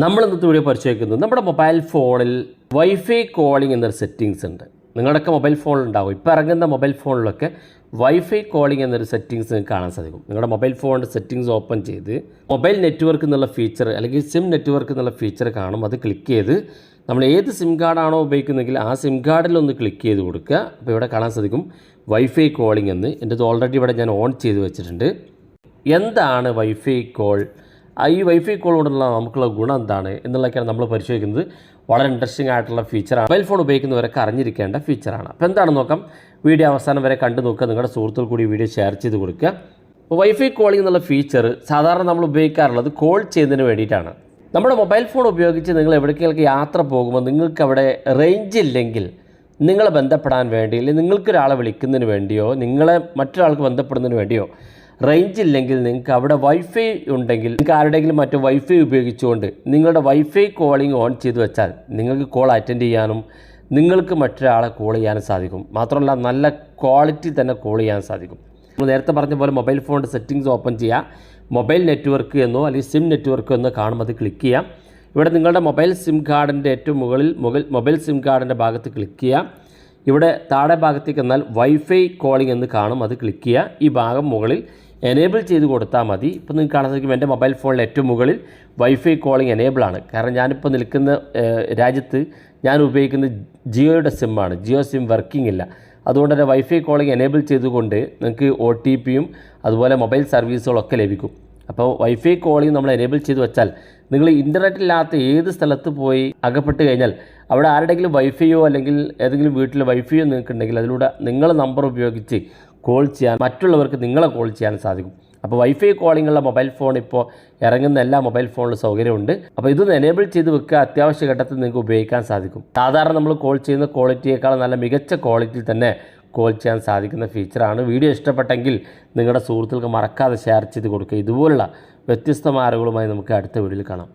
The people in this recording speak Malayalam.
നമ്മൾ ഇന്നത്തെ വീഡിയോ പരിശോധിക്കുന്നത് നമ്മുടെ മൊബൈൽ ഫോണിൽ വൈഫൈ കോളിംഗ് എന്നൊരു സെറ്റിങ്സ് ഉണ്ട്. നിങ്ങളുടെയൊക്കെ മൊബൈൽ ഫോണിലുണ്ടാകും. ഇപ്പോൾ ഇറങ്ങുന്ന മൊബൈൽ ഫോണിലൊക്കെ വൈഫൈ കോളിംഗ് എന്നൊരു സെറ്റിങ്സ് നിങ്ങൾക്ക് കാണാൻ സാധിക്കും. നിങ്ങളുടെ മൊബൈൽ ഫോണിൻ്റെ സെറ്റിങ്സ് ഓപ്പൺ ചെയ്ത് മൊബൈൽ നെറ്റ്വർക്ക് എന്നുള്ള ഫീച്ചർ അല്ലെങ്കിൽ സിം നെറ്റ്വർക്ക് എന്നുള്ള ഫീച്ചർ കാണും. അത് ക്ലിക്ക് ചെയ്ത് നമ്മൾ ഏത് സിം കാർഡാണോ ഉപയോഗിക്കുന്നതെങ്കിൽ ആ സിം കാർഡിലൊന്ന് ക്ലിക്ക് ചെയ്ത് കൊടുക്കുക. അപ്പോൾ ഇവിടെ കാണാൻ സാധിക്കും വൈഫൈ കോളിംഗ് എന്ന്. എൻ്റെ ഇത് ഓൾറെഡി ഇവിടെ ഞാൻ ഓൺ ചെയ്ത് വെച്ചിട്ടുണ്ട്. എന്താണ് വൈഫൈ കോൾ? ഈ വൈഫൈ കോൾ കൊണ്ടുള്ള നമുക്കുള്ള ഗുണം എന്താണ് എന്നുള്ളതൊക്കെയാണ് നമ്മൾ പരിശോധിക്കുന്നത്. വളരെ ഇൻട്രസ്റ്റിംഗ് ആയിട്ടുള്ള ഫീച്ചറാണ്. മൊബൈൽ ഫോൺ ഉപയോഗിക്കുന്നവരൊക്കെ അറിഞ്ഞിരിക്കേണ്ട ഫീച്ചറാണ്. അപ്പോൾ എന്താണെന്ന് നോക്കാം. വീഡിയോ അവസാനം വരെ കണ്ടു നോക്കുക. നിങ്ങളുടെ സുഹൃത്തുക്കൾ കൂടി വീഡിയോ ഷെയർ ചെയ്ത് കൊടുക്കുക. അപ്പോൾ വൈഫൈ കോളിംഗ് എന്നുള്ള ഫീച്ചർ സാധാരണ നമ്മൾ ഉപയോഗിക്കാറുള്ളത് കോൾ ചെയ്യുന്നതിന് വേണ്ടിയിട്ടാണ്. നമ്മുടെ മൊബൈൽ ഫോൺ ഉപയോഗിച്ച് നിങ്ങൾ എവിടേക്കെങ്കിലും യാത്ര പോകുമ്പോൾ നിങ്ങൾക്ക് അവിടെ റേഞ്ച് ഇല്ലെങ്കിൽ നിങ്ങളെ ബന്ധപ്പെടാൻ വേണ്ടി അല്ലെങ്കിൽ നിങ്ങൾക്കൊരാളെ വിളിക്കുന്നതിന് വേണ്ടിയോ നിങ്ങളെ മറ്റൊരാൾക്ക് ബന്ധപ്പെടുന്നതിന് വേണ്ടിയോ റേഞ്ച് ഇല്ലെങ്കിൽ നിങ്ങൾക്ക് അവിടെ വൈഫൈ ഉണ്ടെങ്കിൽ നിങ്ങൾക്ക് ആരുടെയെങ്കിലും മറ്റു വൈഫൈ ഉപയോഗിച്ചുകൊണ്ട് നിങ്ങളുടെ വൈഫൈ കോളിംഗ് ഓൺ ചെയ്ത് വെച്ചാൽ നിങ്ങൾക്ക് കോൾ അറ്റൻഡ് ചെയ്യാനും നിങ്ങൾക്ക് മറ്റൊരാളെ കോൾ ചെയ്യാനും സാധിക്കും. മാത്രമല്ല നല്ല ക്വാളിറ്റി തന്നെ കോൾ ചെയ്യാൻ സാധിക്കും. നമ്മൾ നേരത്തെ പറഞ്ഞ പോലെ മൊബൈൽ ഫോണിൻ്റെ സെറ്റിങ്സ് ഓപ്പൺ ചെയ്യുക. മൊബൈൽ നെറ്റ്വർക്ക് എന്നോ അല്ലെങ്കിൽ സിം നെറ്റ്വർക്ക് എന്നോ കാണുമ്പോൾ അത് ക്ലിക്ക് ചെയ്യാം. ഇവിടെ നിങ്ങളുടെ മൊബൈൽ സിം കാർഡിൻ്റെ ഏറ്റവും മുകളിൽ മൊബൈൽ സിം കാർഡിൻ്റെ ഭാഗത്ത് ക്ലിക്ക് ചെയ്യാം. ഇവിടെ താഴെ ഭാഗത്തേക്ക് എന്നാൽ വൈഫൈ കോളിംഗ് എന്ന് കാണും. അത് ക്ലിക്ക് ചെയ്യുക. ഈ ഭാഗം മുകളിൽ എനേബിൾ ചെയ്ത് കൊടുത്താൽ മതി. ഇപ്പോൾ നിങ്ങൾക്ക് കാണാൻ സാധിക്കും എൻ്റെ മൊബൈൽ ഫോണിൽ ഏറ്റവും മുകളിൽ വൈഫൈ കോളിംഗ് എനേബിൾ ആണ്. കാരണം ഞാനിപ്പോൾ നിൽക്കുന്ന രാജ്യത്ത് ഞാൻ ഉപയോഗിക്കുന്നത് ജിയോയുടെ സിമ്മാണ്. ജിയോ സിം വർക്കിംഗ് ഇല്ല. അതുകൊണ്ട് തന്നെ വൈഫൈ കോളിംഗ് എനേബിൾ ചെയ്തുകൊണ്ട് നിങ്ങൾക്ക് OTPയും അതുപോലെ മൊബൈൽ സർവീസുകളൊക്കെ ലഭിക്കും. അപ്പോൾ വൈഫൈ കോളിംഗ് നമ്മൾ എനേബിൾ ചെയ്ത് വെച്ചാൽ നിങ്ങൾ ഇൻ്റർനെറ്റ് ഇല്ലാത്ത ഏത് സ്ഥലത്ത് പോയി അകപ്പെട്ട് കഴിഞ്ഞാൽ അവിടെ ആരുടെയെങ്കിലും വൈഫൈയോ അല്ലെങ്കിൽ ഏതെങ്കിലും വീട്ടിൽ വൈഫൈയോ നിങ്ങൾക്കുണ്ടെങ്കിൽ അതിലൂടെ നിങ്ങളുടെ നമ്പർ ഉപയോഗിച്ച് കോൾ ചെയ്യാൻ മറ്റുള്ളവർക്ക് നിങ്ങളെ കോൾ ചെയ്യാൻ സാധിക്കും. അപ്പോൾ വൈഫൈ കോളിംഗ് ഉള്ള മൊബൈൽ ഫോൺ ഇപ്പോൾ ഇറങ്ങുന്ന എല്ലാ മൊബൈൽ ഫോണിലും സൗകര്യമുണ്ട്. അപ്പോൾ ഇതൊന്ന് എനേബിൾ ചെയ്ത് വെക്കുക. അത്യാവശ്യ ഘട്ടത്തിൽ നിങ്ങൾക്ക് ഉപയോഗിക്കാൻ സാധിക്കും. സാധാരണ നമ്മൾ കോൾ ചെയ്യുന്ന ക്വാളിറ്റിയേക്കാൾ നല്ല മികച്ച ക്വാളിറ്റിയിൽ തന്നെ കോൾ ചെയ്യാൻ സാധിക്കുന്ന ഫീച്ചറാണ്. വീഡിയോ ഇഷ്ടപ്പെട്ടെങ്കിൽ നിങ്ങളുടെ സുഹൃത്തുക്കൾക്ക് മറക്കാതെ ഷെയർ ചെയ്ത് കൊടുക്കുക. ഇതുപോലുള്ള വ്യത്യസ്തമായ അറിവുകളുമായി നമുക്ക് അടുത്ത വീഡിയോയിൽ കാണാം.